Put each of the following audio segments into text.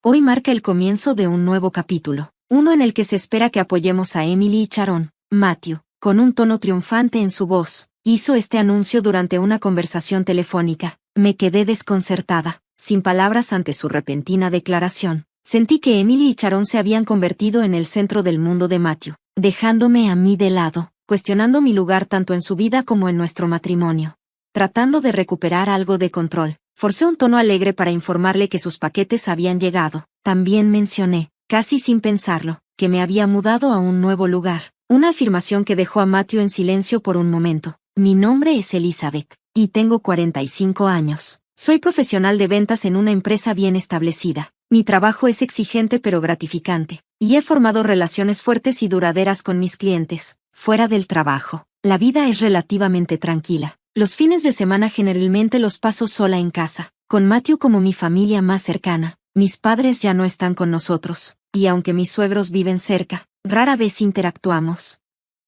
Hoy marca el comienzo de un nuevo capítulo, uno en el que se espera que apoyemos a Emily y Sharon. Matthew, con un tono triunfante en su voz, hizo este anuncio durante una conversación telefónica. Me quedé desconcertada, sin palabras ante su repentina declaración. Sentí que Emily y Sharon se habían convertido en el centro del mundo de Matthew, dejándome a mí de lado, cuestionando mi lugar tanto en su vida como en nuestro matrimonio. Tratando de recuperar algo de control, forcé un tono alegre para informarle que sus paquetes habían llegado. También mencioné, casi sin pensarlo, que me había mudado a un nuevo lugar, una afirmación que dejó a Matthew en silencio por un momento. Mi nombre es Elizabeth, y tengo 45 años. Soy profesional de ventas en una empresa bien establecida. Mi trabajo es exigente pero gratificante, y he formado relaciones fuertes y duraderas con mis clientes. Fuera del trabajo, la vida es relativamente tranquila. Los fines de semana generalmente los paso sola en casa, con Matthew como mi familia más cercana. Mis padres ya no están con nosotros, y aunque mis suegros viven cerca, rara vez interactuamos.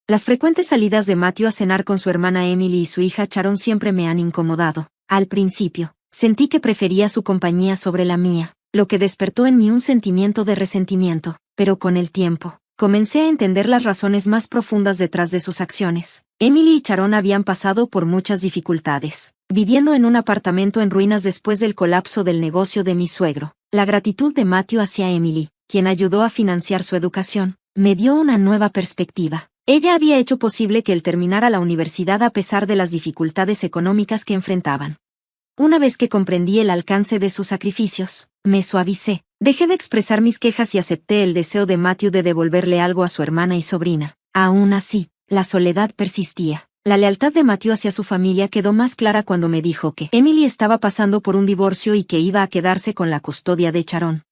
Las frecuentes salidas de Matthew a cenar con su hermana Emily y su hija Sharon siempre me han incomodado. Al principio, sentí que prefería su compañía sobre la mía, lo que despertó en mí un sentimiento de resentimiento, pero con el tiempo, comencé a entender las razones más profundas detrás de sus acciones. Emily y Sharon habían pasado por muchas dificultades, viviendo en un apartamento en ruinas después del colapso del negocio de mi suegro. La gratitud de Matthew hacia Emily, quien ayudó a financiar su educación, me dio una nueva perspectiva. Ella había hecho posible que él terminara la universidad a pesar de las dificultades económicas que enfrentaban. Una vez que comprendí el alcance de sus sacrificios, me suavicé. Dejé de expresar mis quejas y acepté el deseo de Matthew de devolverle algo a su hermana y sobrina. Aún así, la soledad persistía. La lealtad de Matthew hacia su familia quedó más clara cuando me dijo que Emily estaba pasando por un divorcio y que iba a quedarse con la custodia de Sharon.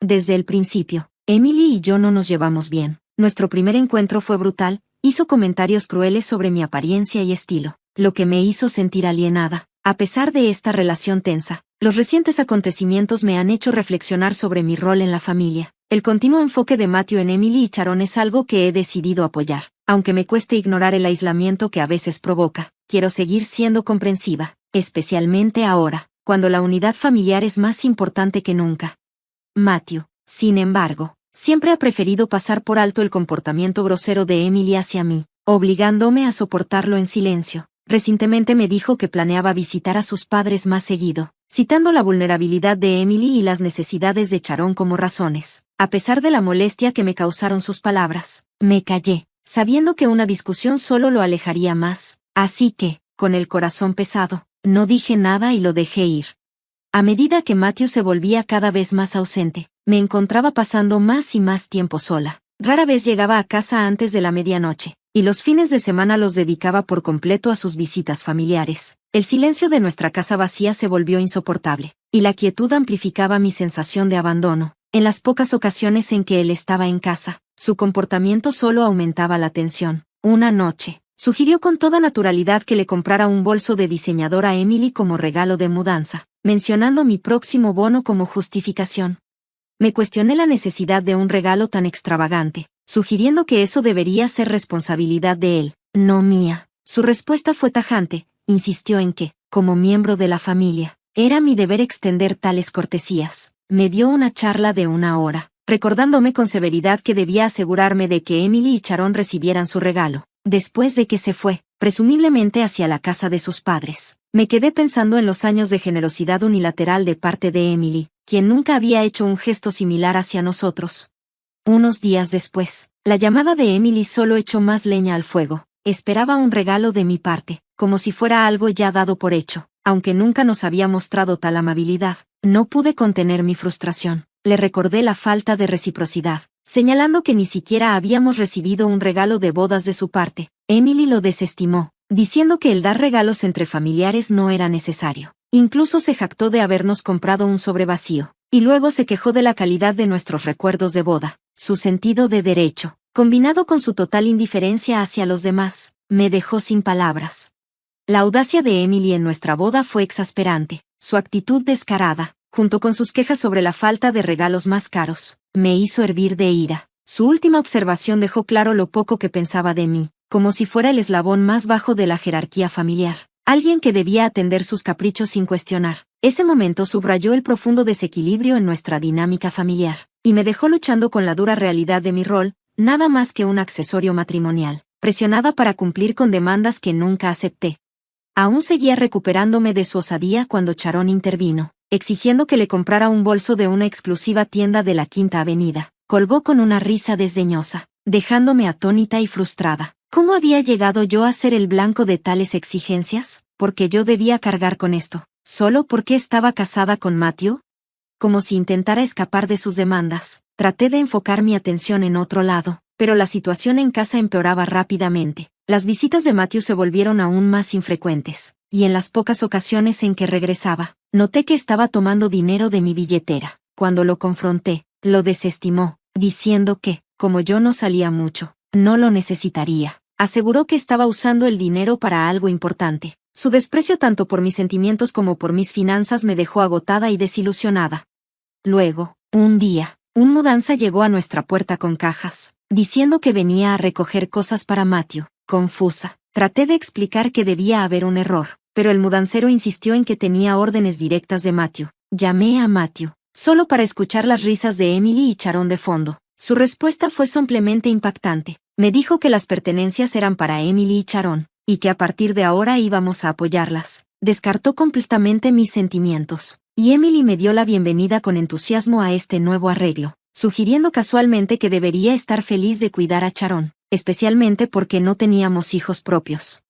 Desde el principio, Emily y yo no nos llevamos bien. Nuestro primer encuentro fue brutal, hizo comentarios crueles sobre mi apariencia y estilo, lo que me hizo sentir alienada. A pesar de esta relación tensa, los recientes acontecimientos me han hecho reflexionar sobre mi rol en la familia. El continuo enfoque de Matthew en Emily y Sharon es algo que he decidido apoyar. Aunque me cueste ignorar el aislamiento que a veces provoca, quiero seguir siendo comprensiva, especialmente ahora, cuando la unidad familiar es más importante que nunca. Matthew, sin embargo, siempre ha preferido pasar por alto el comportamiento grosero de Emily hacia mí, obligándome a soportarlo en silencio. Recientemente me dijo que planeaba visitar a sus padres más seguido, citando la vulnerabilidad de Emily y las necesidades de Sharon como razones. A pesar de la molestia que me causaron sus palabras, me callé, sabiendo que una discusión solo lo alejaría más. Así que, con el corazón pesado, no dije nada y lo dejé ir. A medida que Matthew se volvía cada vez más ausente, me encontraba pasando más y más tiempo sola. Rara vez llegaba a casa antes de la medianoche, y los fines de semana los dedicaba por completo a sus visitas familiares. El silencio de nuestra casa vacía se volvió insoportable, y la quietud amplificaba mi sensación de abandono. En las pocas ocasiones en que él estaba en casa, su comportamiento solo aumentaba la tensión. Una noche, sugirió con toda naturalidad que le comprara un bolso de diseñador a Emily como regalo de mudanza, mencionando mi próximo bono como justificación. Me cuestioné la necesidad de un regalo tan extravagante, sugiriendo que eso debería ser responsabilidad de él, no mía. Su respuesta fue tajante, insistió en que, como miembro de la familia, era mi deber extender tales cortesías. Me dio una charla de 1 hora, recordándome con severidad que debía asegurarme de que Emily y Sharon recibieran su regalo. Después de que se fue, presumiblemente hacia la casa de sus padres, me quedé pensando en los años de generosidad unilateral de parte de Emily, quien nunca había hecho un gesto similar hacia nosotros. Unos días después, la llamada de Emily solo echó más leña al fuego. Esperaba un regalo de mi parte, como si fuera algo ya dado por hecho. Aunque nunca nos había mostrado tal amabilidad, no pude contener mi frustración. Le recordé la falta de reciprocidad, señalando que ni siquiera habíamos recibido un regalo de bodas de su parte. Emily lo desestimó, diciendo que el dar regalos entre familiares no era necesario. Incluso se jactó de habernos comprado un sobre vacío, y luego se quejó de la calidad de nuestros recuerdos de boda. Su sentido de derecho, combinado con su total indiferencia hacia los demás, me dejó sin palabras. La audacia de Emily en nuestra boda fue exasperante. Su actitud descarada, junto con sus quejas sobre la falta de regalos más caros, me hizo hervir de ira. Su última observación dejó claro lo poco que pensaba de mí, como si fuera el eslabón más bajo de la jerarquía familiar, alguien que debía atender sus caprichos sin cuestionar. Ese momento subrayó el profundo desequilibrio en nuestra dinámica familiar, y me dejó luchando con la dura realidad de mi rol, nada más que un accesorio matrimonial, presionada para cumplir con demandas que nunca acepté. Aún seguía recuperándome de su osadía cuando Sharon intervino, exigiendo que le comprara un bolso de una exclusiva tienda de la Quinta Avenida. Colgó con una risa desdeñosa, dejándome atónita y frustrada. ¿Cómo había llegado yo a ser el blanco de tales exigencias? ¿Porque yo debía cargar con esto? ¿Solo porque estaba casada con Matthew? Como si intentara escapar de sus demandas, traté de enfocar mi atención en otro lado, pero la situación en casa empeoraba rápidamente. Las visitas de Matthew se volvieron aún más infrecuentes, y en las pocas ocasiones en que regresaba, noté que estaba tomando dinero de mi billetera. Cuando lo confronté, lo desestimó, diciendo que, como yo no salía mucho, no lo necesitaría. Aseguró que estaba usando el dinero para algo importante. Su desprecio tanto por mis sentimientos como por mis finanzas me dejó agotada y desilusionada. Luego, un día, un mudanza llegó a nuestra puerta con cajas, diciendo que venía a recoger cosas para Matthew. Confusa, traté de explicar que debía haber un error, pero el mudancero insistió en que tenía órdenes directas de Matthew. Llamé a Matthew, solo para escuchar las risas de Emily y Sharon de fondo. Su respuesta fue simplemente impactante. Me dijo que las pertenencias eran para Emily y Sharon, y que a partir de ahora íbamos a apoyarlas. Descartó completamente mis sentimientos, y Emily me dio la bienvenida con entusiasmo a este nuevo arreglo, sugiriendo casualmente que debería estar feliz de cuidar a Sharon, especialmente porque no teníamos hijos propios.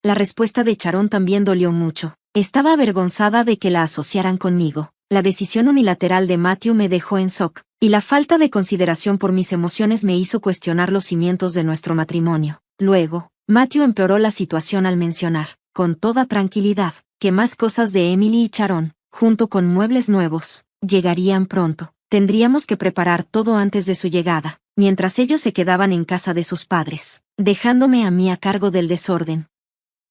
La respuesta de Sharon también dolió mucho. Estaba avergonzada de que la asociaran conmigo. La decisión unilateral de Matthew me dejó en shock, y la falta de consideración por mis emociones me hizo cuestionar los cimientos de nuestro matrimonio. Luego, Matthew empeoró la situación al mencionar, con toda tranquilidad, que más cosas de Emily y Sharon, junto con muebles nuevos, llegarían pronto. Tendríamos que preparar todo antes de su llegada, mientras ellos se quedaban en casa de sus padres, dejándome a mí a cargo del desorden.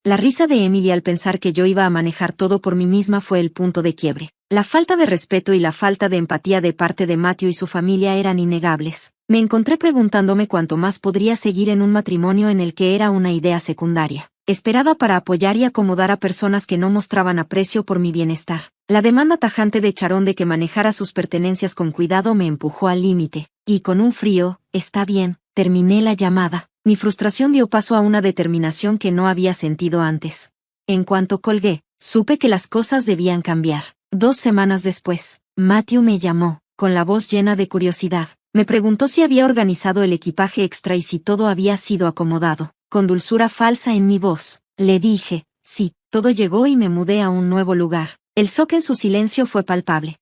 La risa de Emily al pensar que yo iba a manejar todo por mí misma fue el punto de quiebre. La falta de respeto y la falta de empatía de parte de Matthew y su familia eran innegables. Me encontré preguntándome cuánto más podría seguir en un matrimonio en el que era una idea secundaria. Esperaba para apoyar y acomodar a personas que no mostraban aprecio por mi bienestar. La demanda tajante de Sharon de que manejara sus pertenencias con cuidado me empujó al límite, y con un frío, «Está bien», terminé la llamada. Mi frustración dio paso a una determinación que no había sentido antes. En cuanto colgué, supe que las cosas debían cambiar. 2 semanas después, Matthew me llamó, con la voz llena de curiosidad. Me preguntó si había organizado el equipaje extra y si todo había sido acomodado. Con dulzura falsa en mi voz, le dije, sí, todo llegó y me mudé a un nuevo lugar. El shock en su silencio fue palpable.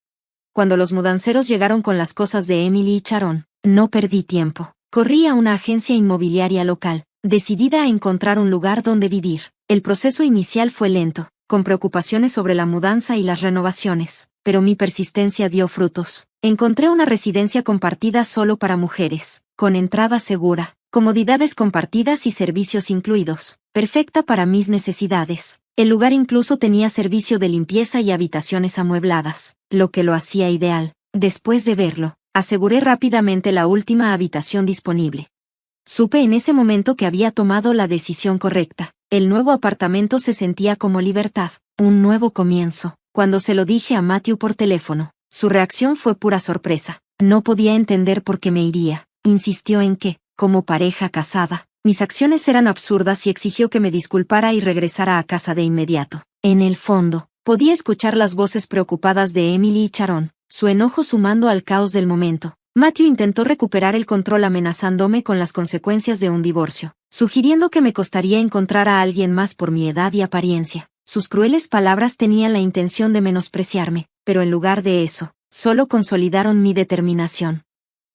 Cuando los mudanceros llegaron con las cosas de Emily y Sharon, no perdí tiempo. Corrí a una agencia inmobiliaria local, decidida a encontrar un lugar donde vivir. El proceso inicial fue lento, con preocupaciones sobre la mudanza y las renovaciones, pero mi persistencia dio frutos. Encontré una residencia compartida solo para mujeres, con entrada segura, comodidades compartidas y servicios incluidos, perfecta para mis necesidades. El lugar incluso tenía servicio de limpieza y habitaciones amuebladas, lo que lo hacía ideal. Después de verlo, aseguré rápidamente la última habitación disponible. Supe en ese momento que había tomado la decisión correcta. El nuevo apartamento se sentía como libertad, un nuevo comienzo. Cuando se lo dije a Matthew por teléfono, su reacción fue pura sorpresa. No podía entender por qué me iría. Insistió en que, como pareja casada, mis acciones eran absurdas y exigió que me disculpara y regresara a casa de inmediato. En el fondo, podía escuchar las voces preocupadas de Emily y Sharon, su enojo sumando al caos del momento. Matthew intentó recuperar el control amenazándome con las consecuencias de un divorcio, sugiriendo que me costaría encontrar a alguien más por mi edad y apariencia. Sus crueles palabras tenían la intención de menospreciarme, pero en lugar de eso, solo consolidaron mi determinación.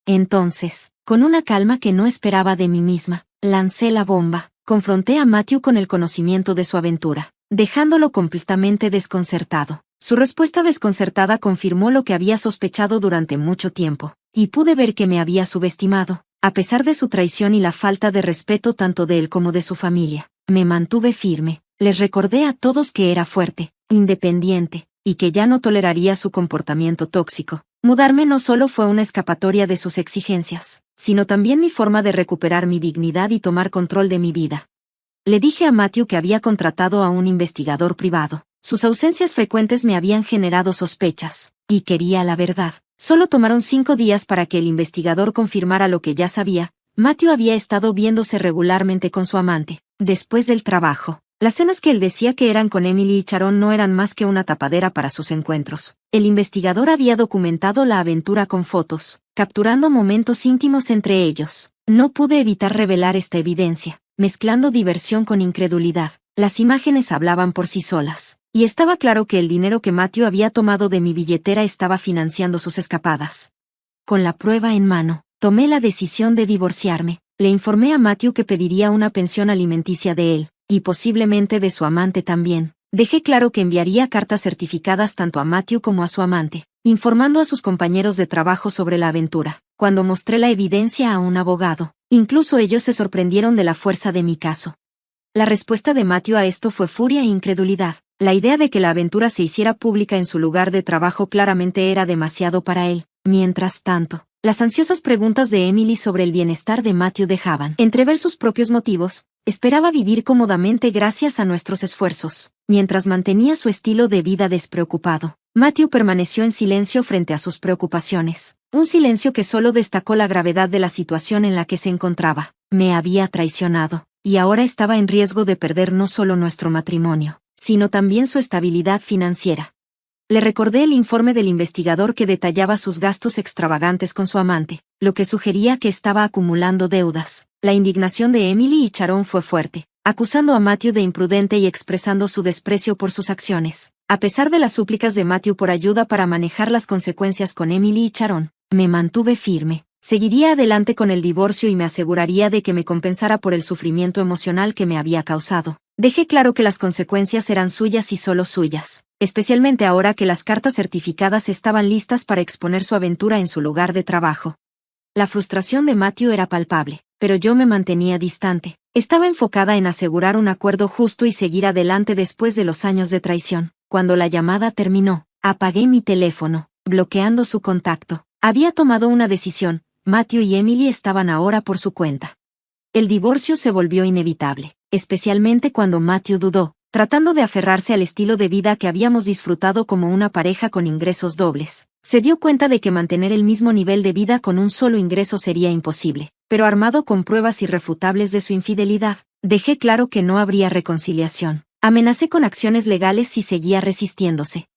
Entonces, con una calma que no esperaba de mí misma, lancé la bomba. Confronté a Matthew con el conocimiento de su aventura, dejándolo completamente desconcertado. Su respuesta desconcertada confirmó lo que había sospechado durante mucho tiempo, y pude ver que me había subestimado, a pesar de su traición y la falta de respeto tanto de él como de su familia. Me mantuve firme, les recordé a todos que era fuerte, independiente, y que ya no toleraría su comportamiento tóxico. Mudarme no solo fue una escapatoria de sus exigencias, sino también mi forma de recuperar mi dignidad y tomar control de mi vida. Le dije a Matthew que había contratado a un investigador privado, Sus ausencias frecuentes me habían generado sospechas, y quería la verdad. Solo tomaron 5 días para que el investigador confirmara lo que ya sabía. Matthew había estado viéndose regularmente con su amante, después del trabajo. Las cenas que él decía que eran con Emily y Sharon no eran más que una tapadera para sus encuentros. El investigador había documentado la aventura con fotos, capturando momentos íntimos entre ellos. No pude evitar revelar esta evidencia, mezclando diversión con incredulidad. Las imágenes hablaban por sí solas, y estaba claro que el dinero que Matthew había tomado de mi billetera estaba financiando sus escapadas. Con la prueba en mano, tomé la decisión de divorciarme. Le informé a Matthew que pediría una pensión alimenticia de él, y posiblemente de su amante también. Dejé claro que enviaría cartas certificadas tanto a Matthew como a su amante, informando a sus compañeros de trabajo sobre la aventura. Cuando mostré la evidencia a un abogado, incluso ellos se sorprendieron de la fuerza de mi caso. La respuesta de Matthew a esto fue furia e incredulidad. La idea de que la aventura se hiciera pública en su lugar de trabajo claramente era demasiado para él. Mientras tanto, las ansiosas preguntas de Emily sobre el bienestar de Matthew dejaban entrever sus propios motivos. Esperaba vivir cómodamente gracias a nuestros esfuerzos, mientras mantenía su estilo de vida despreocupado. Matthew permaneció en silencio frente a sus preocupaciones, un silencio que solo destacó la gravedad de la situación en la que se encontraba. Me había traicionado, y ahora estaba en riesgo de perder no solo nuestro matrimonio, sino también su estabilidad financiera. Le recordé el informe del investigador que detallaba sus gastos extravagantes con su amante, lo que sugería que estaba acumulando deudas. La indignación de Emily y Sharon fue fuerte, acusando a Matthew de imprudente y expresando su desprecio por sus acciones. A pesar de las súplicas de Matthew por ayuda para manejar las consecuencias con Emily y Sharon, me mantuve firme. Seguiría adelante con el divorcio y me aseguraría de que me compensara por el sufrimiento emocional que me había causado. Dejé claro que las consecuencias eran suyas y solo suyas, especialmente ahora que las cartas certificadas estaban listas para exponer su aventura en su lugar de trabajo. La frustración de Matthew era palpable, pero yo me mantenía distante. Estaba enfocada en asegurar un acuerdo justo y seguir adelante después de los años de traición. Cuando la llamada terminó, apagué mi teléfono, bloqueando su contacto. Había tomado una decisión. Matthew y Emily estaban ahora por su cuenta. El divorcio se volvió inevitable, especialmente cuando Matthew dudó, tratando de aferrarse al estilo de vida que habíamos disfrutado como una pareja con ingresos dobles. Se dio cuenta de que mantener el mismo nivel de vida con un solo ingreso sería imposible, pero armado con pruebas irrefutables de su infidelidad, dejé claro que no habría reconciliación. Amenacé con acciones legales si seguía resistiéndose.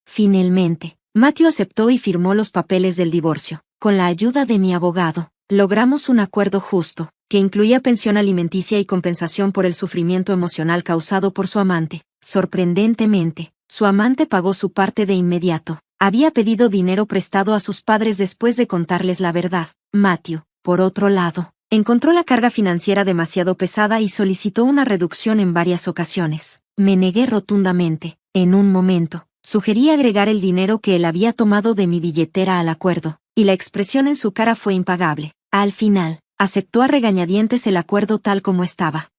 Finalmente, Matthew aceptó y firmó los papeles del divorcio. Con la ayuda de mi abogado, logramos un acuerdo justo, que incluía pensión alimenticia y compensación por el sufrimiento emocional causado por su amante. Sorprendentemente, su amante pagó su parte de inmediato. Había pedido dinero prestado a sus padres después de contarles la verdad. Matthew, por otro lado, encontró la carga financiera demasiado pesada y solicitó una reducción en varias ocasiones. Me negué rotundamente. En un momento, sugerí agregar el dinero que él había tomado de mi billetera al acuerdo, y la expresión en su cara fue impagable. Al final, aceptó a regañadientes el acuerdo tal como estaba.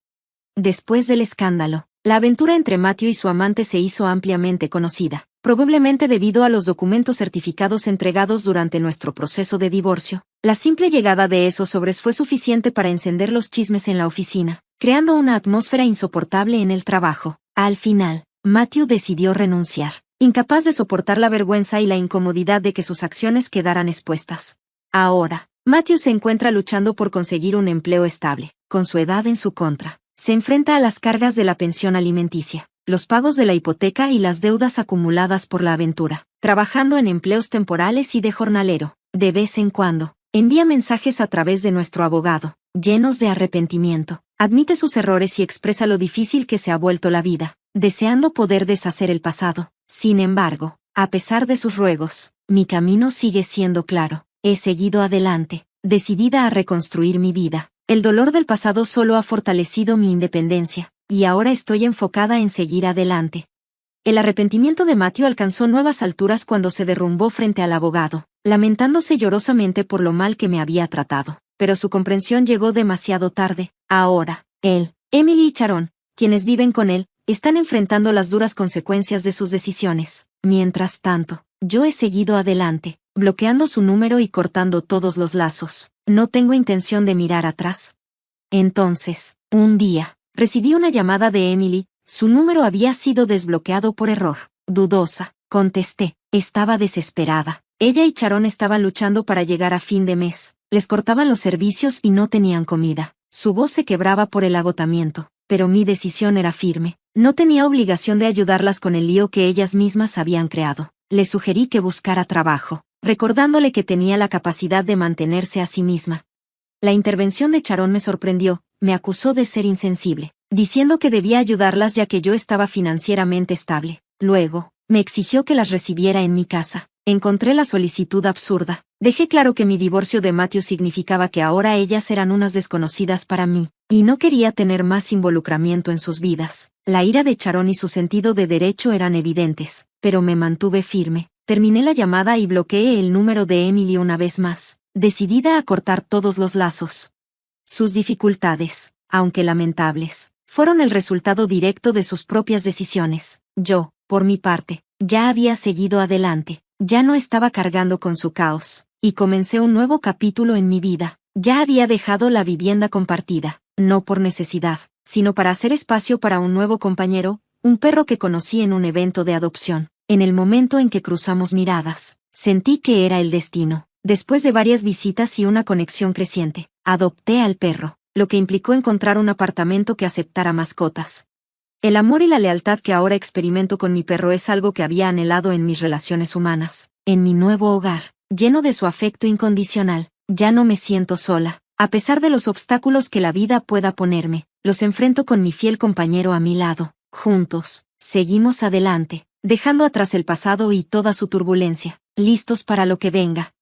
Después del escándalo, la aventura entre Matthew y su amante se hizo ampliamente conocida, probablemente debido a los documentos certificados entregados durante nuestro proceso de divorcio. La simple llegada de esos sobres fue suficiente para encender los chismes en la oficina, creando una atmósfera insoportable en el trabajo. Al final, Matthew decidió renunciar, incapaz de soportar la vergüenza y la incomodidad de que sus acciones quedaran expuestas. Ahora, Matthew se encuentra luchando por conseguir un empleo estable. Con su edad en su contra, se enfrenta a las cargas de la pensión alimenticia, los pagos de la hipoteca y las deudas acumuladas por la aventura, trabajando en empleos temporales y de jornalero. De vez en cuando, envía mensajes a través de nuestro abogado, llenos de arrepentimiento. Admite sus errores y expresa lo difícil que se ha vuelto la vida, deseando poder deshacer el pasado. Sin embargo, a pesar de sus ruegos, mi camino sigue siendo claro. He seguido adelante, decidida a reconstruir mi vida. El dolor del pasado solo ha fortalecido mi independencia, y ahora estoy enfocada en seguir adelante. El arrepentimiento de Matthew alcanzó nuevas alturas cuando se derrumbó frente al abogado, lamentándose llorosamente por lo mal que me había tratado. Pero su comprensión llegó demasiado tarde. Ahora, él, Emily y Sharon, quienes viven con él, están enfrentando las duras consecuencias de sus decisiones. Mientras tanto, yo he seguido adelante, bloqueando su número y cortando todos los lazos. No tengo intención de mirar atrás. Entonces, un día, recibí una llamada de Emily, Su número había sido desbloqueado por error. Dudosa, contesté. Estaba desesperada. Ella y Sharon estaban luchando para llegar a fin de mes. Les cortaban los servicios y no tenían comida. Su voz se quebraba por el agotamiento, pero mi decisión era firme. No tenía obligación de ayudarlas con el lío que ellas mismas habían creado. Le sugerí que buscara trabajo, recordándole que tenía la capacidad de mantenerse a sí misma. La intervención de Sharon me sorprendió, me acusó de ser insensible, diciendo que debía ayudarlas ya que yo estaba financieramente estable. Luego, me exigió que las recibiera en mi casa. Encontré la solicitud absurda. Dejé claro que mi divorcio de Matthew significaba que ahora ellas eran unas desconocidas para mí, y no quería tener más involucramiento en sus vidas. La ira de Sharon y su sentido de derecho eran evidentes, pero me mantuve firme. Terminé la llamada y bloqueé el número de Emily una vez más, decidida a cortar todos los lazos. Sus dificultades, aunque lamentables, fueron el resultado directo de sus propias decisiones. Yo, por mi parte, ya había seguido adelante. Ya no estaba cargando con su caos, y comencé un nuevo capítulo en mi vida. Ya había dejado la vivienda compartida, no por necesidad, sino para hacer espacio para un nuevo compañero, un perro que conocí en un evento de adopción. En el momento en que cruzamos miradas, sentí que era el destino. Después de varias visitas y una conexión creciente, adopté al perro, lo que implicó encontrar un apartamento que aceptara mascotas. El amor y la lealtad que ahora experimento con mi perro es algo que había anhelado en mis relaciones humanas. En mi nuevo hogar, lleno de su afecto incondicional, ya no me siento sola. A pesar de los obstáculos que la vida pueda ponerme, los enfrento con mi fiel compañero a mi lado. Juntos, seguimos adelante, dejando atrás el pasado y toda su turbulencia, listos para lo que venga.